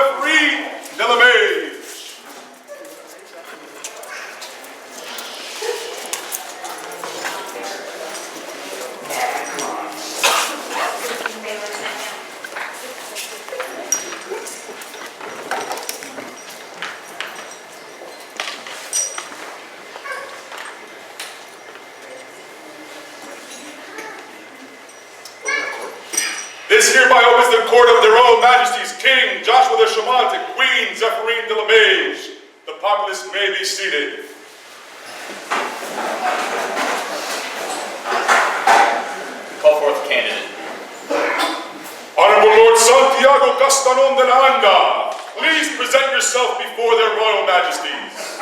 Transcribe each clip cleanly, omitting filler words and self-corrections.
Zephyrin de la Mage. This hereby opens the court of their own majesties, King Joshua the Shaman and Queen Zephyrin de la Mage. The populace may be seated. Call forth candidate. Honorable Lord Santiago de DeAnda, please present yourself before their royal majesties.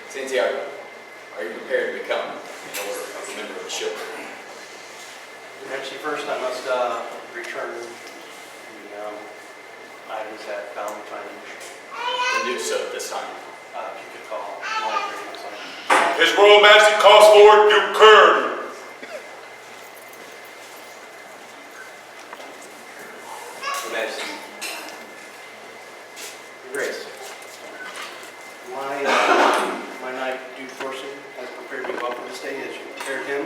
Santiago, are you prepared to become a member of the chivalry? Actually, first I must return the items that found finding. And do so at this time. If you could call my His Royal Majesty calls forward Duke Kern. Your Majesty. Your Grace. My knight Duke Thorson has prepared me well for this day as you prepared him.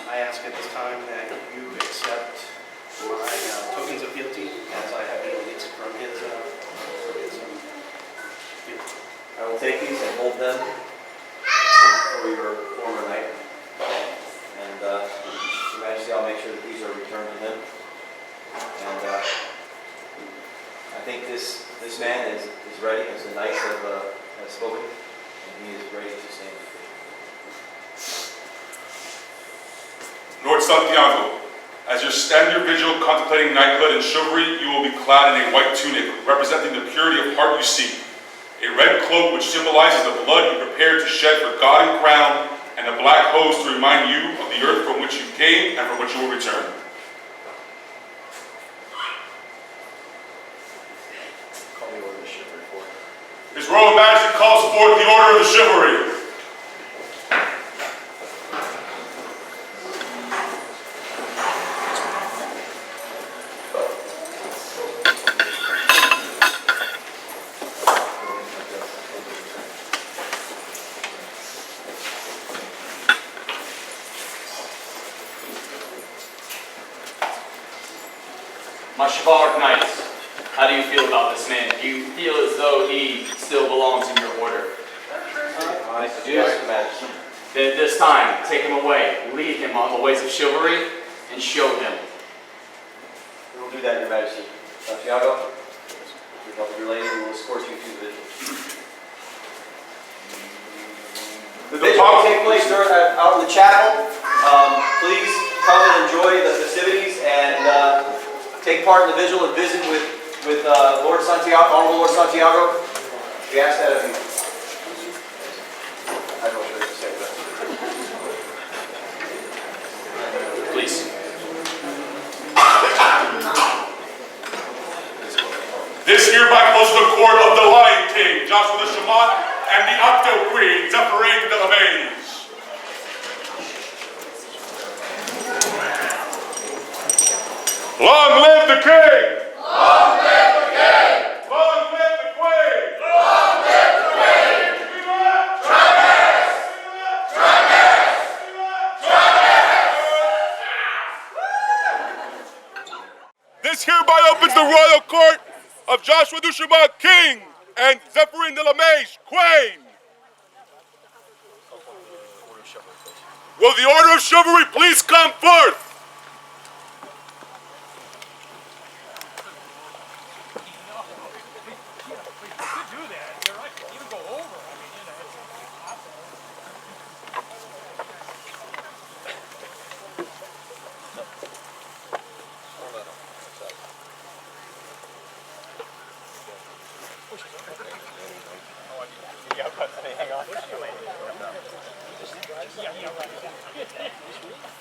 I ask at this time that you accept my tokens of fealty as I have been released from his fealty. I will take these and hold them for your former knight. And Your Majesty, I'll make sure that these are returned to him. And I think this man is ready, as the knights have spoken, and he is ready to stand. Lord Santiago, as you stand your vigil contemplating knighthood and chivalry, you will be clad in a white tunic, representing the purity of heart you seek, a red cloak which symbolizes the blood you prepared to shed for God and crown, and a black hose to remind you of the earth from which you came and from which you will return. Call the order of the chivalry forward. His Royal Majesty calls forth the order of the chivalry. My chivalric knights, how do you feel about this man? Do you feel as though he still belongs in your order? I do, Your Majesty. Then at this time, take him away, lead him on the ways of chivalry, and show him. We will do that, Your Majesty. Santiago, with help of your lady, we will escort you to the vigil. The vigil will take place out in the chapel. Please come and enjoy the festivities and take part in the vigil and visit with Lord Santiago, Honorable Lord Santiago. We ask that of you. I don't know what to say, but Please. This hereby closes the court of the Lion King, Joshua the Shaman, and the Octo Queen, Zephyrin de la Mage. Long live the King! Long live the King! Long live the Queen! Long live the Queen! Travis! Travis! Travis! This hereby opens the royal court of Joshua the Shaman, King, and Zephyrin de la Mage, Queen. Will the order of chivalry please come forth?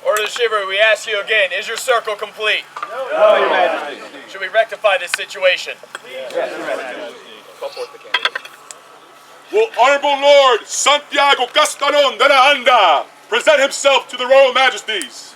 Order the chivalry, we ask you again, is your circle complete? No, Your Majesty. Should we rectify this situation? Will Honorable Lord Santiago Castanon de DeAnda present himself to the Royal Majesties?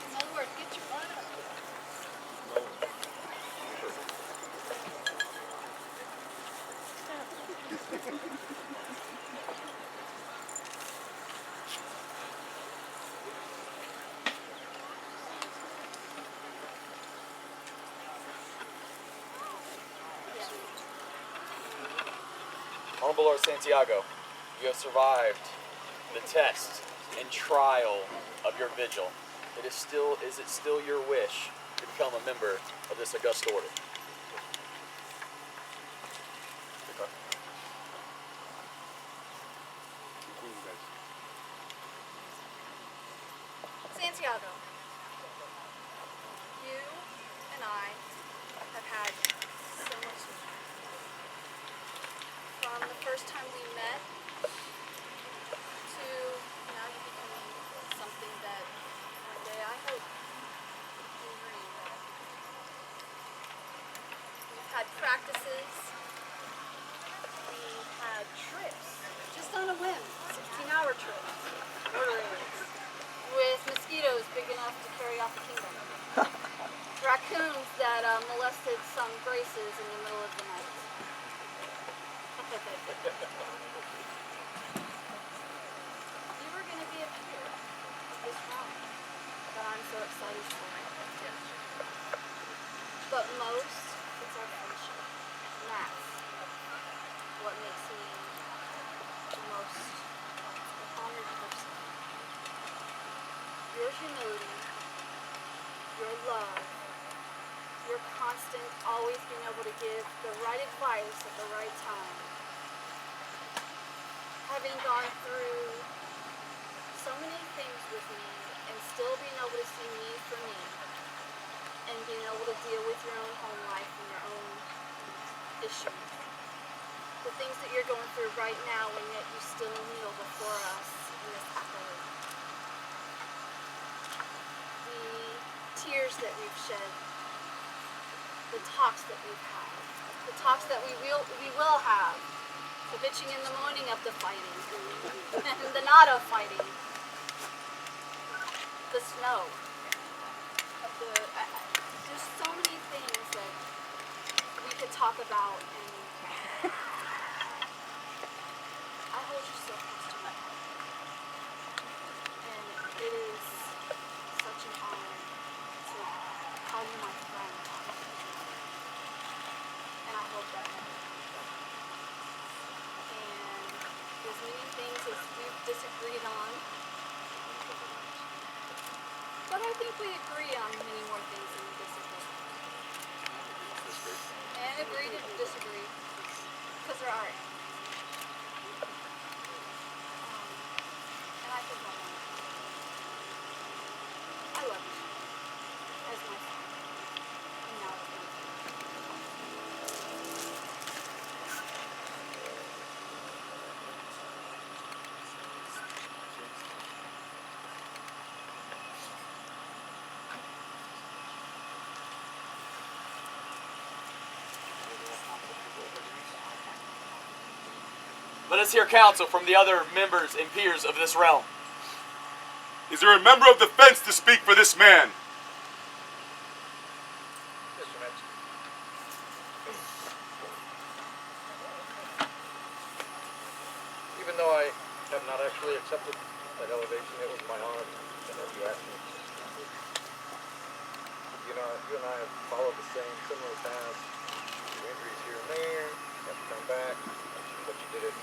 Honorable Lord Santiago, you have survived the test and trial of your vigil. Is it still your wish to become a member of this august order? Santiago, you and I have had so much fun. From the first time we met to now you becoming something that one day I hope you dream of. We've had practices, we had trips, just on a whim, 16-hour trips, border areas, with mosquitoes big enough to carry off the kingdom. Raccoons that molested some graces in the middle of the night. You were going to be a peer of this realm that I'm so excited for. But most, it's our friendship. And that's what makes me the most honored person. Your humility, your love, your constant always being able to give the right advice at the right time. Having gone through so many things with me and still being able to see me for me and being able to deal with your own home life and your own issues. The things that you're going through right now and yet you still kneel before us in this accolade. The tears that we've shed, the talks that we've had, the talks that we will have, the bitching in the morning of the fighting, and the not of fighting, the snow, of there's so many things that we could talk about, and I hold you so close to my heart, and it is such an honor to call you my friend, and I hope that never happens. And as many things as we've disagreed on, but I think we agree on many more things than we disagree. And agree to disagree, because there are. And I think I'll know. I love you as my friend. And now it's my turn. Let us hear counsel from the other members and peers of this realm. Is there a member of the fence to speak for this man? Even though I have not actually accepted that elevation, it was my honor to have you ask me. You know, you and I have followed the similar paths. Your injuries here and there, you have to come back, but you did it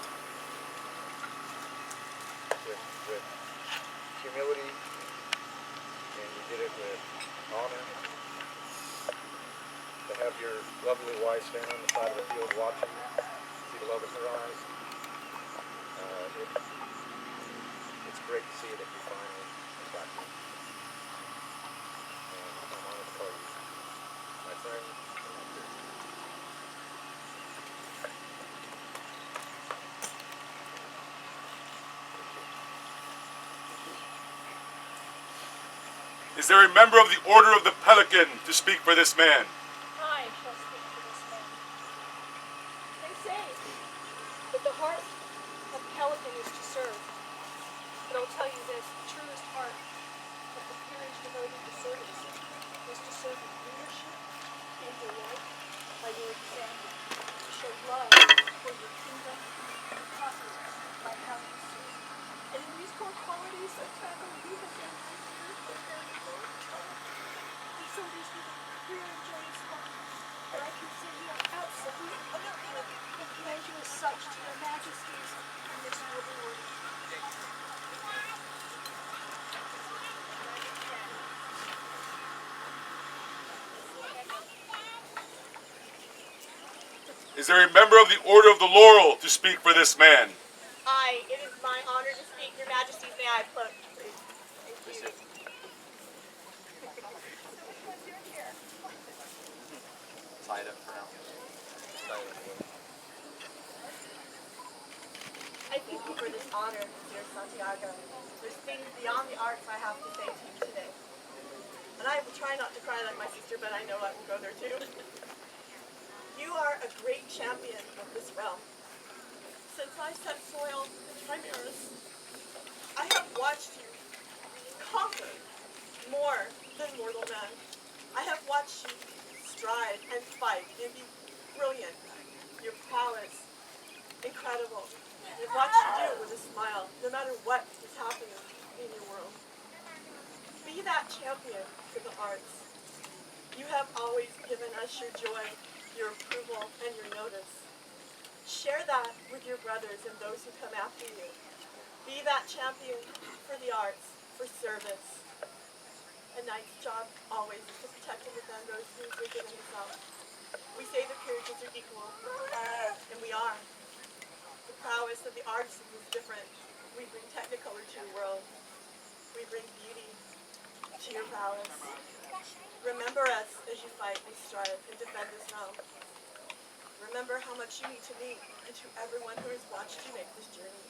with humility, and you did it with honor. To have your lovely wife stand on the side of the field watching you, see the love in her eyes. It's great to see that you finally got me. And I'm honored to call you my friend and my peer. Is there a member of the Order of the Pelican to speak for this man? I shall speak for this man. They say that the heart of Pelican is to serve. But I'll tell you this, the truest heart of the peerage devoted to service is to serve with leadership and delight by your example, to show love for your kingdom and confidence by how you serve. And in these core qualities, Santiago, you have been my peer for a very long time. And so it is with a clear and joyous heart that I can say you are absolutely and commend you as such to your majesties in this noble order. Is there a member of the Order of the Laurel to speak for this man? It is my honor to speak. Your Majesties, may I approach, please? Thank you. Tie it up for now. Tie it up. I thank you for this honor, dear Santiago. There's things beyond the arts I have to say to you today. And I will try not to cry like my sister, but I know I will go there too. You are a great champion of this realm. Since I set soil in Chimeras, I have watched you conquer more than mortal men. I have watched you strive and fight and be brilliant. Your prowess, incredible. I've watched you do it with a smile, no matter what is happening in your world. Be that champion for the arts. You have always given us your joy, your approval, and your notice. Share that with your brothers and those who come after you. Be that champion for the arts, for service. A knight's job always is to protect and defend those who are weaker than himself. We say the peerages are equal, and we are. The prowess of the artisans is different. We bring technicolor to your world. We bring beauty to your prowess. Remember us as you fight and strive and defend this realm. Remember how much you mean to me and to everyone who has watched you make this journey.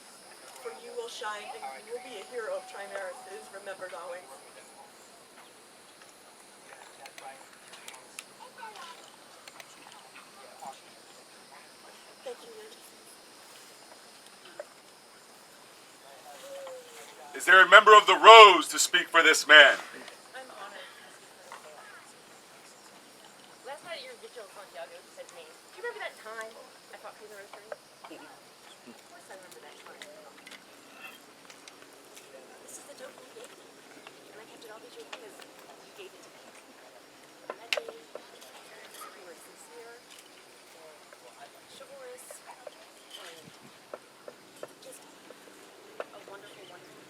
For you will shine and you will be a hero of Chimeras that is remembered always. Thank you, Lady. Is there a member of the Rose to speak for this man? I'm honored. Last night at your vigil, Santiago said to me, do you remember that time I fought for you in the rosary? Of course I remember that time. This is the token you gave me, and I kept it all because you gave it to me. That day, you were sincere, and chivalrous, and just a wonderful, wonderful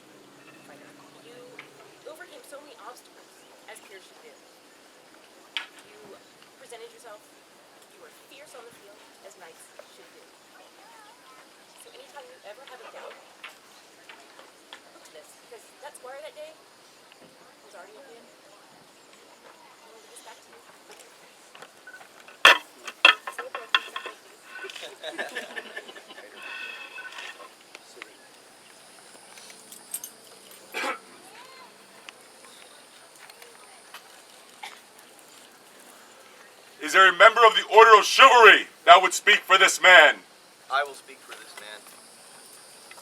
fighter. You overcame so many obstacles, as peers should do. You presented yourself, you were fierce on the field, as knights should do. So anytime you ever have a doubt, look to this, because that squire that day was already a win. I will give this back to you. So broken, so Is there a member of the Order of Chivalry that would speak for this man? I will speak for this man.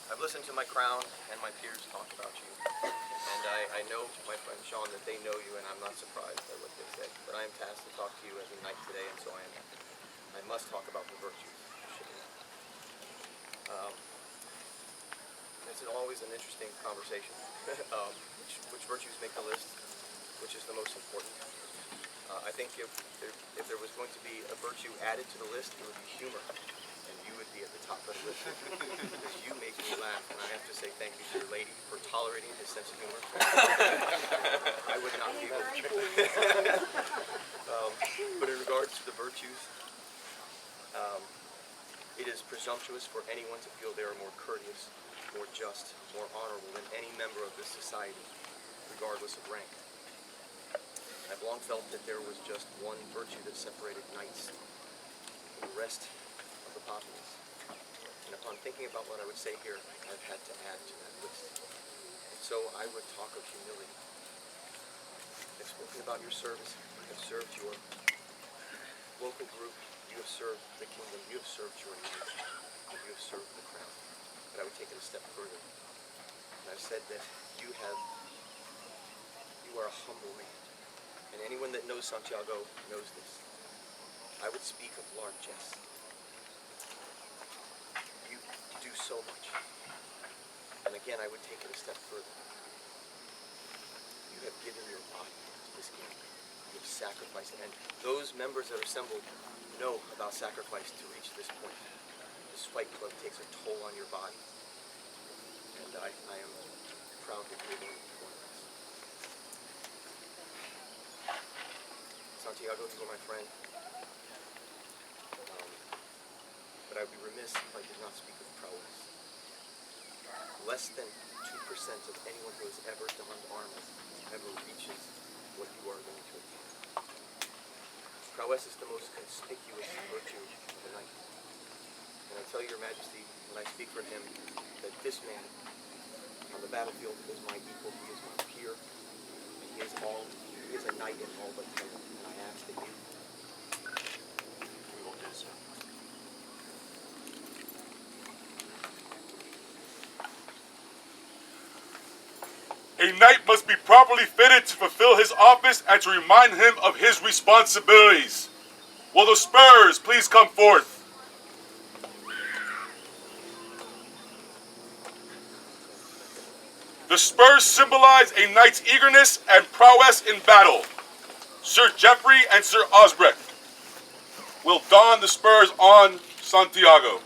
I've listened to my crown and my peers talk about you. And I know, my friend Sean, that they know you, and I'm not surprised by what they say. But I am tasked to talk to you as a knight today, and so I must talk about the virtues of chivalry. It's always an interesting conversation. Which virtues make the list? Which is the most important? I think if there was going to be a virtue added to the list, it would be humor, and you would be at the top of the list. Because you make me laugh, and I have to say thank you to your lady for tolerating his sense of humor. I would not be able to. But in regards to the virtues, it is presumptuous for anyone to feel they are more courteous, more just, more honorable than any member of this society, regardless of rank. I've long felt that there was just one virtue that separated knights from the rest of the populace. And upon thinking about what I would say here, I've had to add to that list. And so I would talk of humility. spoken about your service. You have served your local group. You have served the kingdom. You have served your nation. You have served the crown. But I would take it a step further. And I've said that you are a humble man. And anyone that knows Santiago knows this. I would speak of largesse. You do so much. And again, I would take it a step further. You have given your body to this game. You have sacrificed it. And those members that are assembled know about sacrifice to reach this point. This fight club takes a toll on your body. And I am proud that you're going to be one of us. Santiago, you are my friend. But I would be remiss if I did not speak of prowess. Less than 2% of anyone who has ever donned armor ever reaches what you are going to attain. Prowess is the most conspicuous virtue of the knight. And I tell your majesty, when I speak for him, that this man on the battlefield is my equal, he is my peer, and he is a knight in all but title. And I ask that you, we will do so. A knight must be properly fitted to fulfill his office and to remind him of his responsibilities. Will the spurs please come forth? The spurs symbolize a knight's eagerness and prowess in battle. Sir Geoffrey and Sir Osbrecht will don the spurs on Santiago.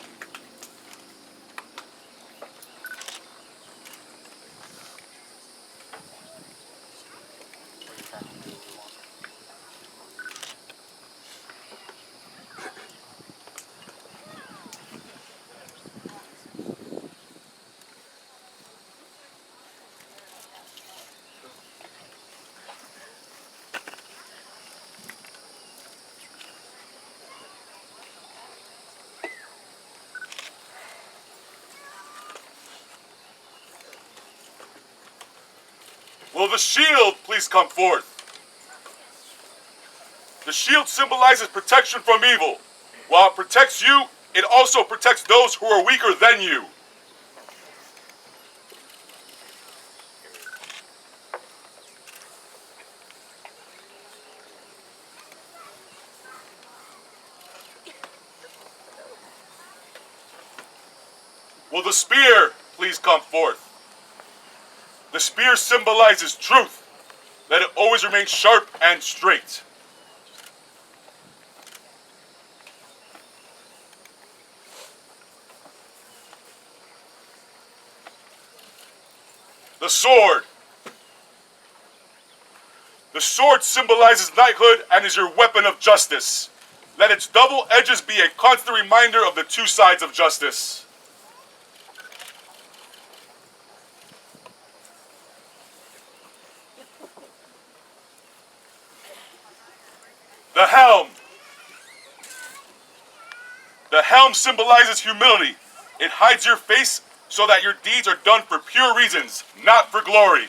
Will the shield please come forth? The shield symbolizes protection from evil. While it protects you, it also protects those who are weaker than you. Will the spear please come forth? The spear symbolizes truth. Let it always remain sharp and straight. The sword. The sword symbolizes knighthood and is your weapon of justice. Let its double edges be a constant reminder of the two sides of justice. The helm. The helm symbolizes humility. It hides your face so that your deeds are done for pure reasons, not for glory.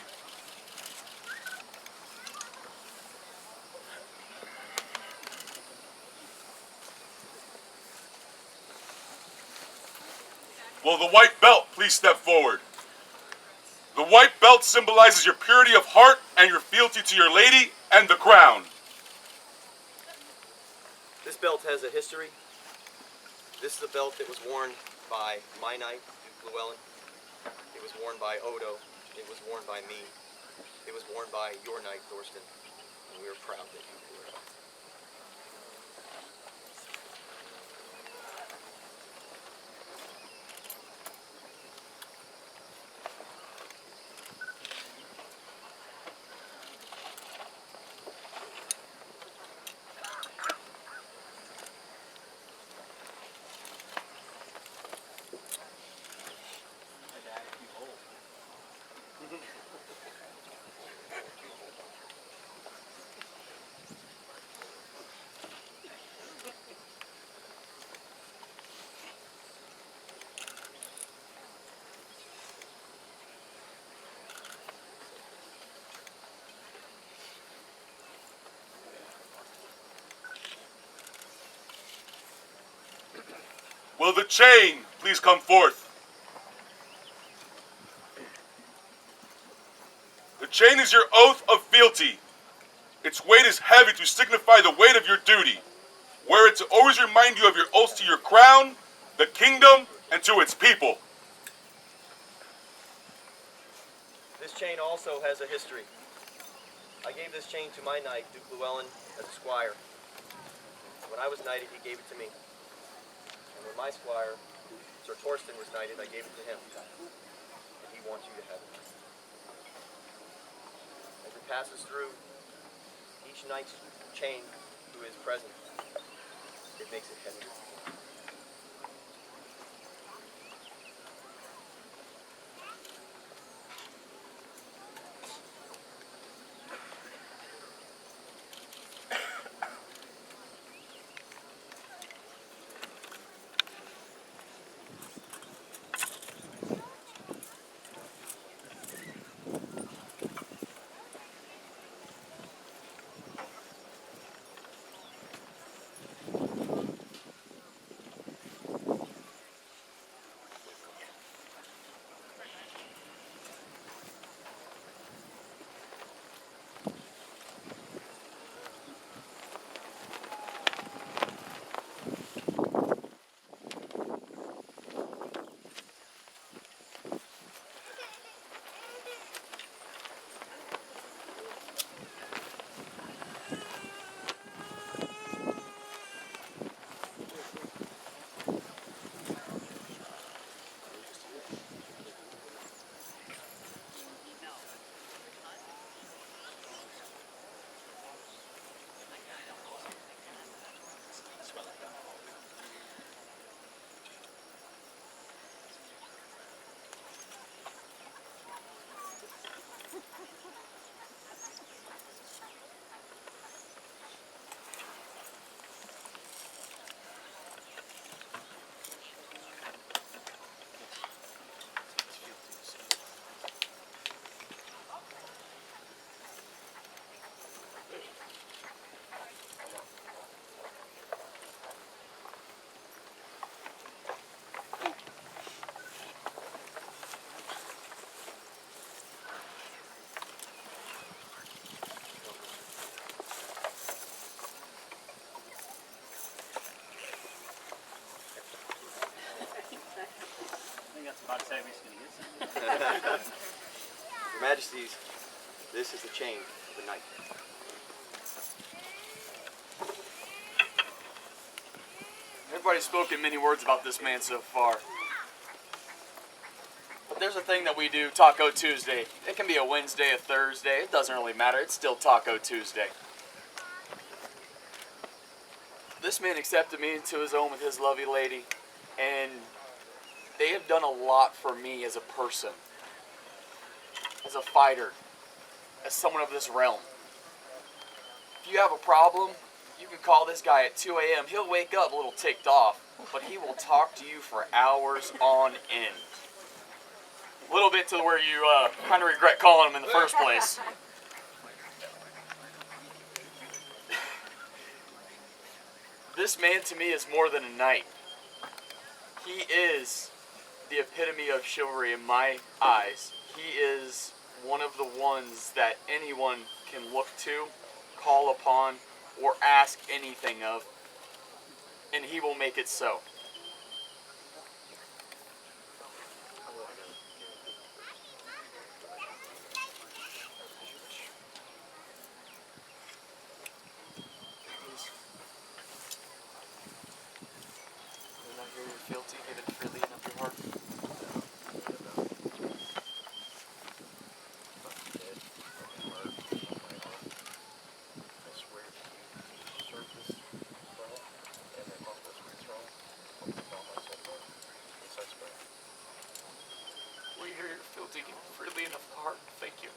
Will the white belt please step forward? The white belt symbolizes your purity of heart and your fealty to your lady and the crown. This belt has a history. This is a belt that was worn by my knight, Duke Llewellyn. It was worn by Odo. It was worn by me. It was worn by your knight, Thorsten. And we are proud that you wore it. Will the chain please come forth? The chain is your oath of fealty. Its weight is heavy to signify the weight of your duty. Wear it to always remind you of your oaths to your crown, the kingdom, and to its people. This chain also has a history. I gave this chain to my knight, Duke Llewellyn, as a squire. When I was knighted, he gave it to me. And when my squire, Sir Torsten, was knighted, I gave it to him. And he wants you to have it. As it passes through each knight's chain who is present, it makes it heavy. Your Majesties, this is the chain of the knight. Everybody's spoken many words about this man so far. But there's a thing that we do, Taco Tuesday. It can be a Wednesday, a Thursday, it doesn't really matter, it's still Taco Tuesday. This man accepted me into his home with his lovely lady, and they have done a lot for me as a person, as a fighter, as someone of this realm. If you have a problem, you can call this guy at 2 a.m. He'll wake up a little ticked off, but he will talk to you for hours on end. A little bit to where you kind of regret calling him in the first place. This man to me is more than a knight. He is the epitome of chivalry in my eyes. He is one of the ones that anyone can look to, call upon, or ask anything of, and he will make it so. When I hear your fealty, give it freely and of your heart. We hear your fealty, give it freely and of the heart. Thank you.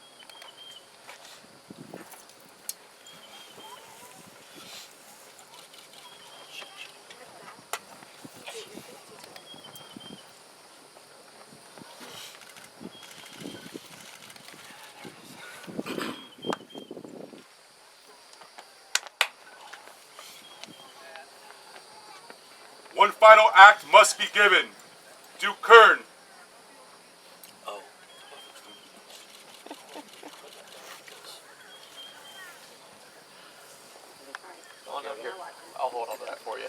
one final act must be given. Duke Kern. Oh. Come on over here. I'll hold on to that for you.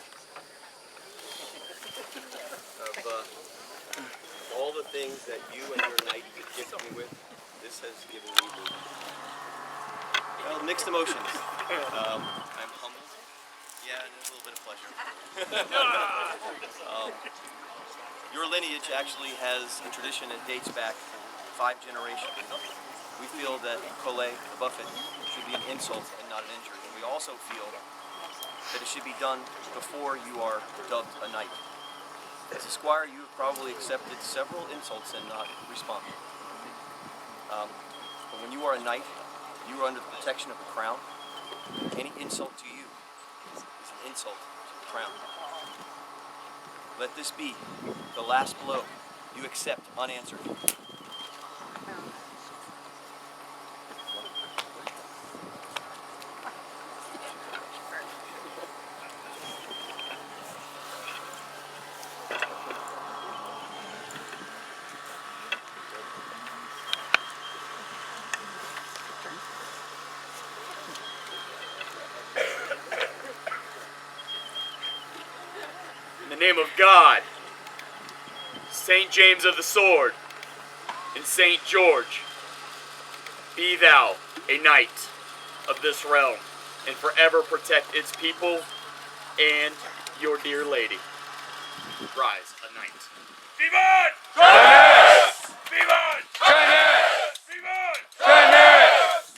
Of all the things that you and your knight could gift me with, this has given me well, mixed emotions. I'm humbled. Yeah, and there's a little bit of pleasure. Your lineage actually has a tradition that dates back 5 generations. We feel that Collet, the buffet, should be an insult and not an injury. And we also feel that it should be done before you are dubbed a knight. As a squire, you have probably accepted several insults and not responded. But when you are a knight, you are under the protection of the crown. Any insult to you is an insult to the crown. Let this be the last blow you accept unanswered. In the name of God, St. James of the Sword, and St. George, be thou a knight of this realm, and forever protect its people and your dear lady. Rise, a knight. Vivat! Jeunesse! Vivat! Jeunesse! Vivat! Jeunesse!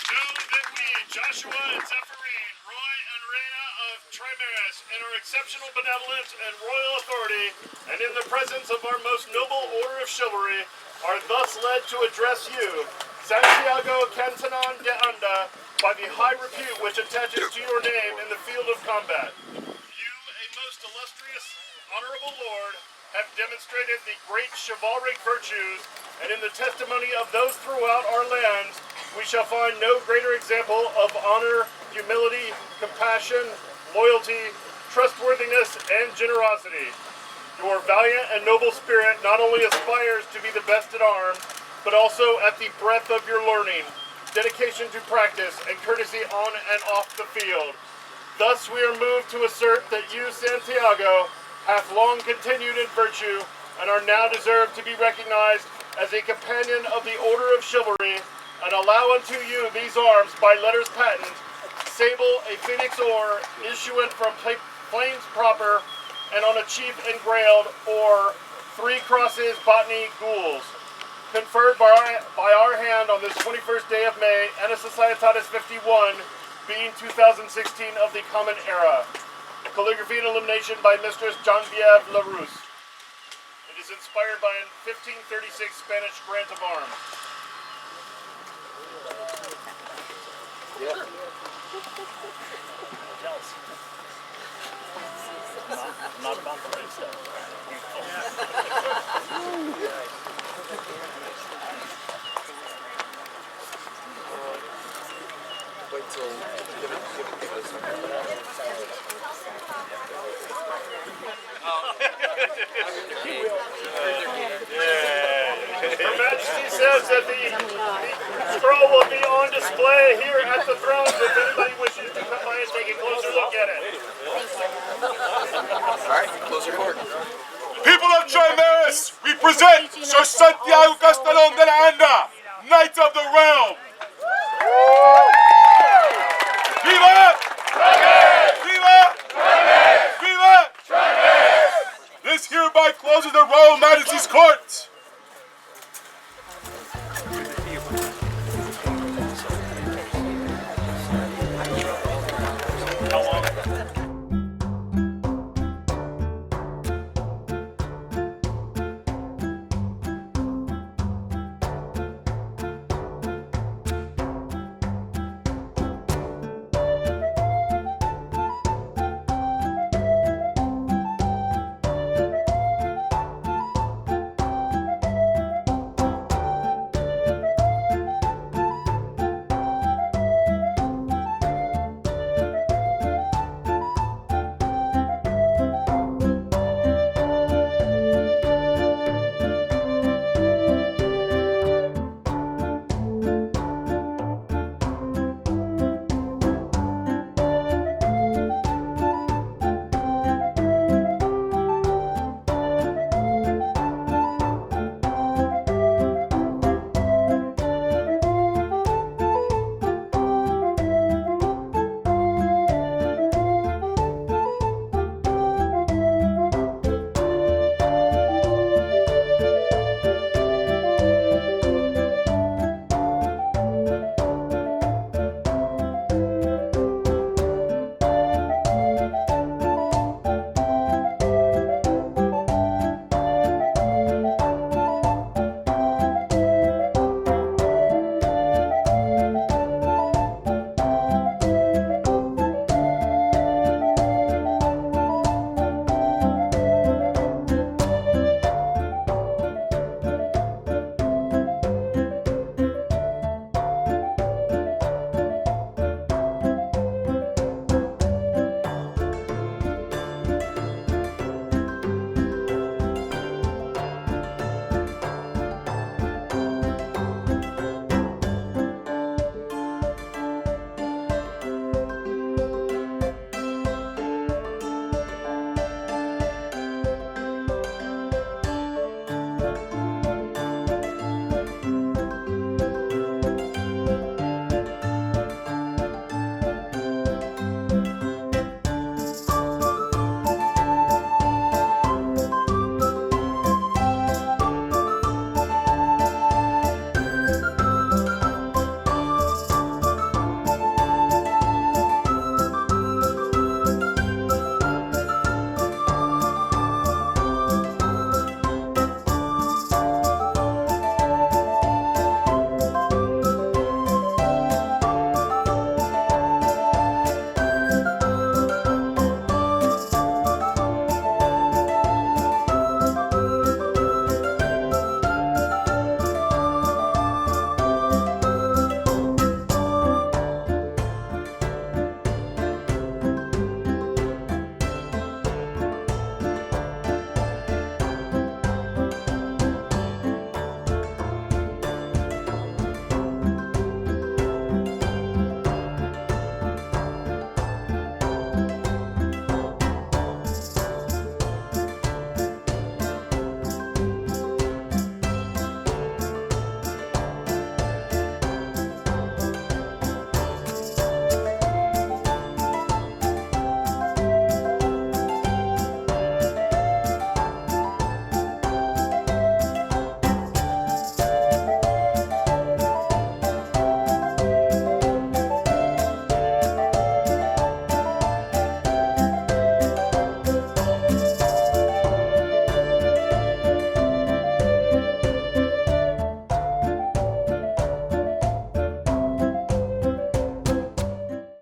Know that we, Joshua and Zephyrine, Roy and Reina of Trimaris, in our exceptional benevolence and royal authority, and in the presence of our most noble order of chivalry, are thus led to address you, Santiago Cantonon DeAnda, by the high repute which attaches to your name in the field of combat. You, a most illustrious, honorable lord, have demonstrated the great chivalric virtues, and in the testimony of those throughout our lands, we shall find no greater example of honor, humility, compassion, loyalty, trustworthiness, and generosity. Your valiant and noble spirit not only aspires to be the best at arms, but also at the breadth of your learning, dedication to practice, and courtesy on and off the field. Thus we are moved to assert that you, Santiago, hath long continued in virtue, and are now deserved to be recognized as a companion of the order of chivalry, and allow unto you these arms by letters patent, sable, a phoenix or, issuant from flames proper, and on a chief engrailed, or 3 crosses, botany, gules, conferred by our hand on this 21st day of May, Anna Societatis 51, being 2016 of the Common Era. Calligraphy and illumination by Mistress Geneviève Larousse. It is inspired by a 1536 Spanish grant of arms. Not about the race, though. Wait till give it Her Majesty says that the scroll will be on display here at the throne if anybody